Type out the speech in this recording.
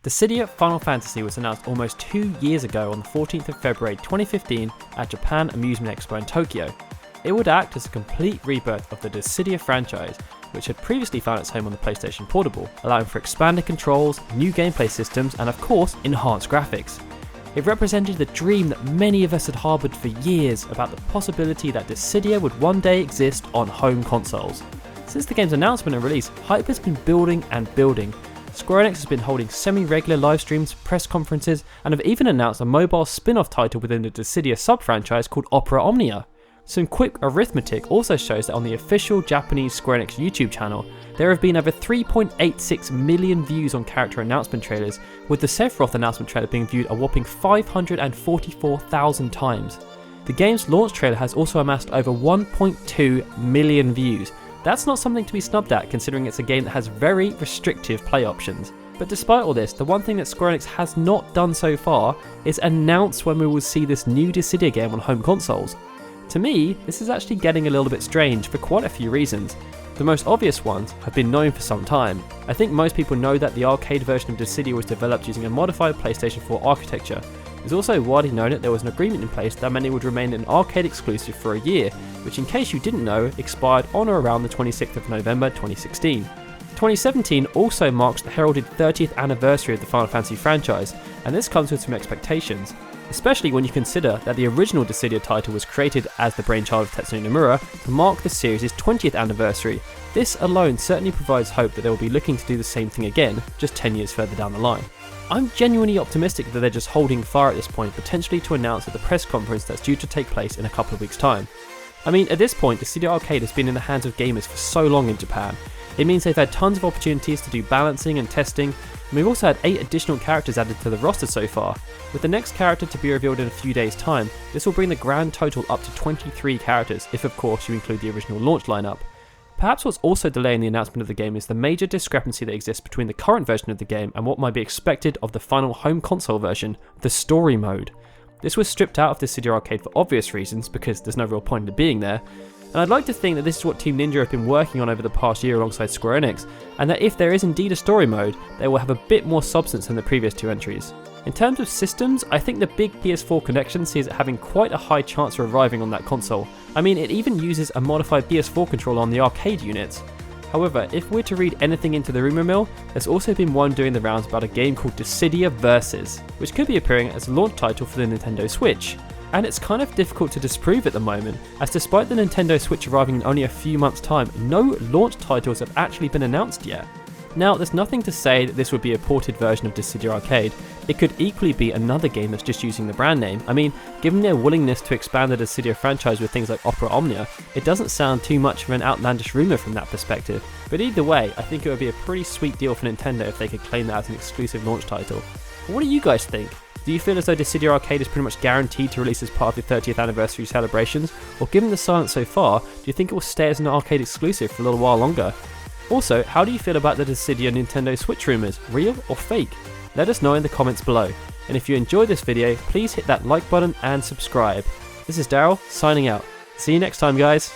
Dissidia Final Fantasy was announced almost 2 years ago on the 14th of February 2015 at Japan Amusement Expo in Tokyo. It would act as a complete rebirth of the Dissidia franchise, which had previously found its home on the PlayStation Portable, allowing for expanded controls, new gameplay systems, and of course, enhanced graphics. It represented the dream that many of us had harboured for years about the possibility that Dissidia would one day exist on home consoles. Since the game's announcement and release, hype has been building and building. Square Enix has been holding semi-regular live streams, press conferences, and have even announced a mobile spin-off title within the Dissidia sub-franchise called Opera Omnia. Some quick arithmetic also shows that on the official Japanese Square Enix YouTube channel, there have been over 3.86 million views on character announcement trailers, with the Sephiroth announcement trailer being viewed a whopping 544,000 times. The game's launch trailer has also amassed over 1.2 million views. That's not something to be snubbed at, considering it's a game that has very restrictive play options. But despite all this, the one thing that Square Enix has not done so far is announce when we will see this new Dissidia game on home consoles. To me, this is actually getting a little bit strange for quite a few reasons. The most obvious ones have been known for some time. I think most people know that the arcade version of Dissidia was developed using a modified PlayStation 4 architecture. It's also widely known that there was an agreement in place that meant it would remain an arcade exclusive for a year, which in case you didn't know, expired on or around the 26th of November 2016. 2017 also marks the heralded 30th anniversary of the Final Fantasy franchise, and this comes with some expectations, especially when you consider that the original Dissidia title was created as the brainchild of Tetsuya Nomura to mark the series' 20th anniversary. This alone certainly provides hope that they will be looking to do the same thing again, just 10 years further down the line. I'm genuinely optimistic that they're just holding fire at this point, potentially to announce at the press conference that's due to take place in a couple of weeks' time. I mean, at this point, Dissidia Arcade has been in the hands of gamers for so long in Japan. It means they've had tons of opportunities to do balancing and testing, and we've also had 8 additional characters added to the roster so far. With the next character to be revealed in a few days' time, this will bring the grand total up to 23 characters, if of course you include the original launch lineup. Perhaps what's also delaying the announcement of the game is the major discrepancy that exists between the current version of the game and what might be expected of the final home console version, the story mode. This was stripped out of Dissidia Arcade for obvious reasons, because there's no real point in it being there, and I'd like to think that this is what Team Ninja have been working on over the past year alongside Square Enix, and that if there is indeed a story mode, they will have a bit more substance than the previous 2 entries. In terms of systems, I think the big PS4 connection sees it having quite a high chance of arriving on that console. I mean, it even uses a modified PS4 controller on the arcade units. However, if we're to read anything into the rumour mill, there's also been one doing the rounds about a game called Dissidia Versus, which could be appearing as a launch title for the Nintendo Switch. And it's kind of difficult to disprove at the moment, as despite the Nintendo Switch arriving in only a few months' time, no launch titles have actually been announced yet. Now, there's nothing to say that this would be a ported version of Dissidia Arcade. It could equally be another game that's just using the brand name. I mean, given their willingness to expand the Dissidia franchise with things like Opera Omnia, it doesn't sound too much of an outlandish rumour from that perspective. But either way, I think it would be a pretty sweet deal for Nintendo if they could claim that as an exclusive launch title. What do you guys think? Do you feel as though Dissidia Arcade is pretty much guaranteed to release as part of the 30th anniversary celebrations? Or given the silence so far, do you think it will stay as an arcade exclusive for a little while longer? Also, how do you feel about the Dissidia Nintendo Switch rumours? Real or fake? Let us know in the comments below. And if you enjoyed this video, please hit that like button and subscribe. This is Daryl, signing out. See you next time, guys.